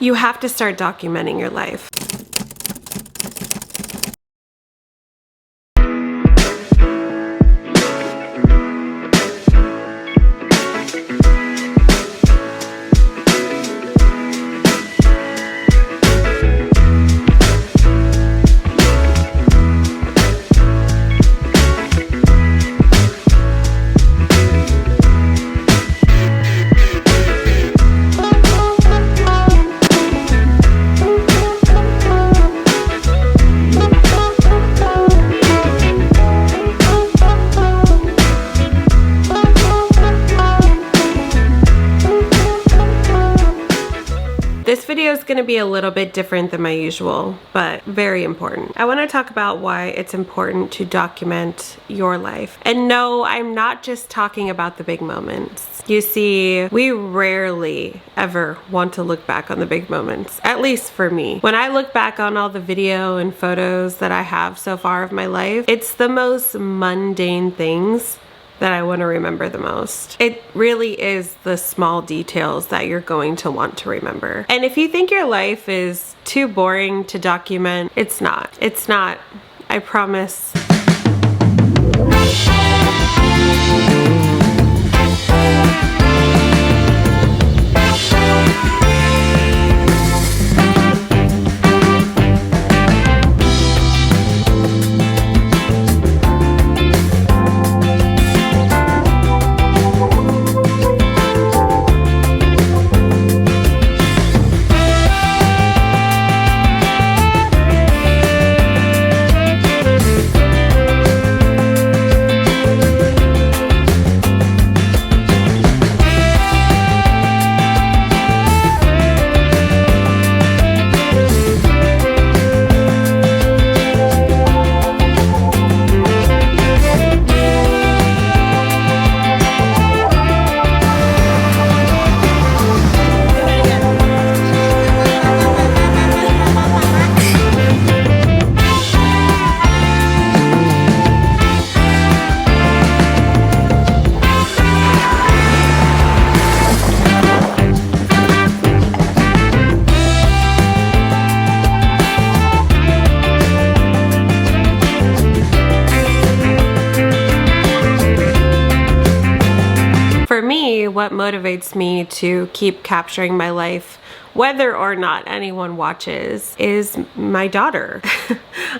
You have to start documenting your life. This video is going to be a little bit different than my usual, but very important. I want to talk about why it's important to document your life. And no, I'm not just talking about the big moments. You see, we rarely ever want to look back on the big moments, at least for me. When I look back on all the video and photos that I have so far of my life, it's the most mundane things that I want to remember the most. It really is the small details that you're going to want to remember. And if you think your life is too boring to document, it's not. It's not. I promise. For me, what motivates me to keep capturing my life, whether or not anyone watches, is my daughter.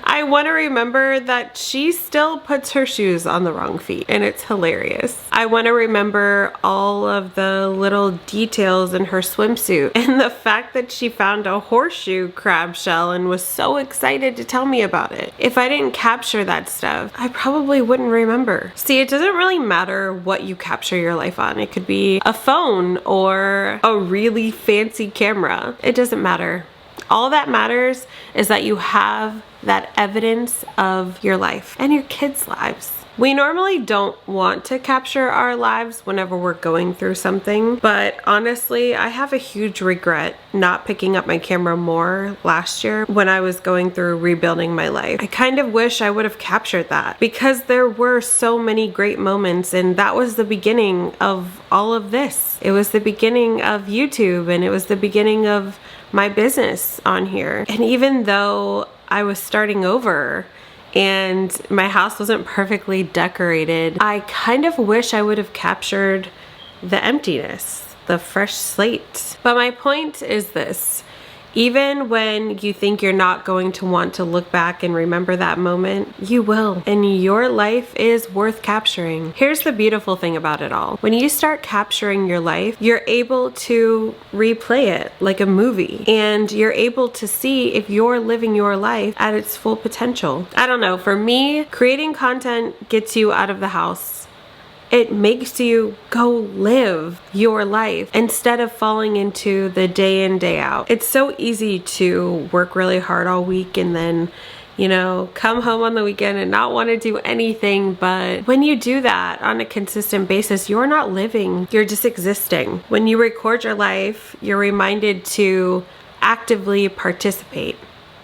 I want to remember that she still puts her shoes on the wrong feet, and it's hilarious. I want to remember all of the little details in her swimsuit and the fact that she found a horseshoe crab shell and was so excited to tell me about it. If I didn't capture that stuff, I probably wouldn't remember. See, it doesn't really matter what you capture your life on. It could be a phone or a really fancy camera. It doesn't matter. All that matters is that you have that evidence of your life and your kids' lives. We normally don't want to capture our lives whenever we're going through something, but honestly, I have a huge regret not picking up my camera more last year when I was going through rebuilding my life. I kind of wish I would have captured that because there were so many great moments, and that was the beginning of all of this. It was the beginning of YouTube, and it was the beginning of my business on here. And even though I was starting over and my house wasn't perfectly decorated, I kind of wish I would have captured the emptiness, the fresh slate. But my point is this: even when you think you're not going to want to look back and remember that moment, you will. And your life is worth capturing. Here's the beautiful thing about it all. When you start capturing your life, you're able to replay it like a movie. And you're able to see if you're living your life at its full potential. I don't know, for me, creating content gets you out of the house. It makes you go live your life instead of falling into the day in, day out. It's so easy to work really hard all week and then, you know, come home on the weekend and not want to do anything. But when you do that on a consistent basis, you're not living, you're just existing. When you record your life, you're reminded to actively participate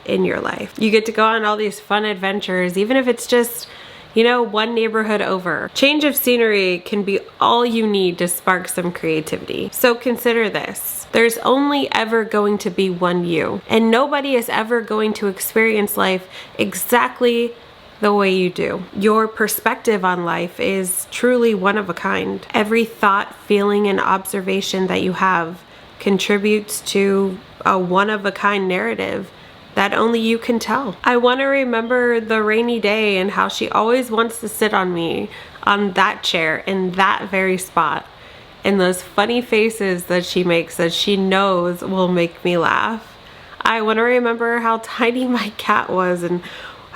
in your life. You get to go on all these fun adventures, even if it's just, you know, one neighborhood over. Change of scenery can be all you need to spark some creativity. So consider this. There's only ever going to be one you, and nobody is ever going to experience life exactly the way you do. Your perspective on life is truly one of a kind. Every thought, feeling, and observation that you have contributes to a one-of-a-kind narrative that only you can tell. I want to remember the rainy day and how she always wants to sit on me on that chair in that very spot, and those funny faces that she makes that she knows will make me laugh. I want to remember how tiny my cat was and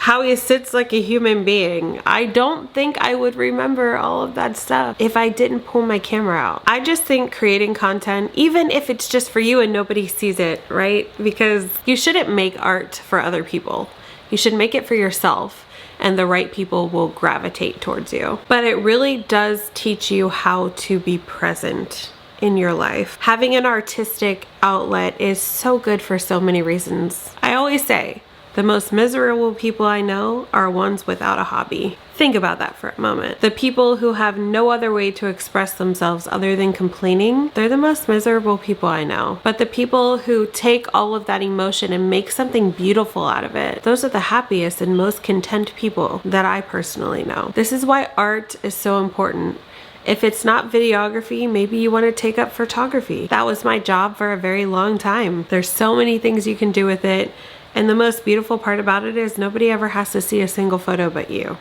how he sits like a human being. I don't think I would remember all of that stuff if I didn't pull my camera out. I just think creating content, even if it's just for you and nobody sees it, right? Because you shouldn't make art for other people. You should make it for yourself, and the right people will gravitate towards you. But it really does teach you how to be present in your life. Having an artistic outlet is so good for so many reasons. I always say, the most miserable people I know are ones without a hobby. Think about that for a moment. The people who have no other way to express themselves other than complaining, they're the most miserable people I know. But the people who take all of that emotion and make something beautiful out of it, those are the happiest and most content people that I personally know. This is why art is so important. If it's not videography, maybe you want to take up photography. That was my job for a very long time. There's so many things you can do with it. And the most beautiful part about it is nobody ever has to see a single photo but you,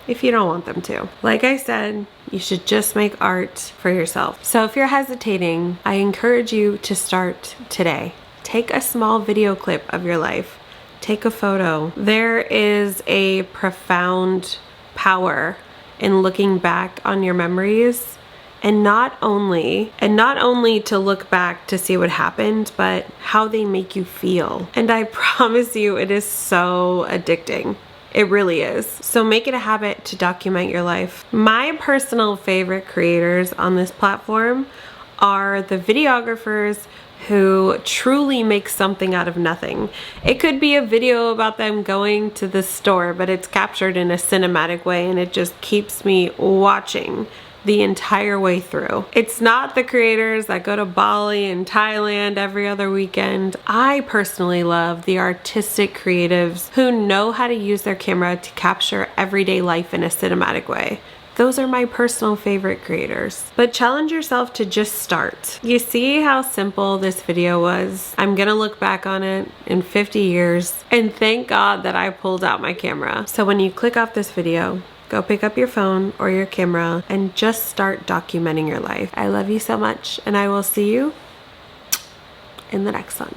if you don't want them to. Like I said, you should just make art for yourself. So if you're hesitating, I encourage you to start today. Take a small video clip of your life. Take a photo. There is a profound power in looking back on your memories, and not only to look back to see what happened, but how they make you feel. And I promise you, it is so addicting. It really is. So make it a habit to document your life. My personal favorite creators on this platform are the videographers who truly make something out of nothing. It could be a video about them going to the store, but it's captured in a cinematic way, and it just keeps me watching the entire way through. It's not the creators that go to Bali and Thailand every other weekend. I personally love the artistic creatives who know how to use their camera to capture everyday life in a cinematic way. Those are my personal favorite creators. But challenge yourself to just start. You see how simple this video was? I'm gonna look back on it in 50 years and thank God that I pulled out my camera. So when you click off this video, go pick up your phone or your camera and just start documenting your life. I love you so much, and I will see you in the next one.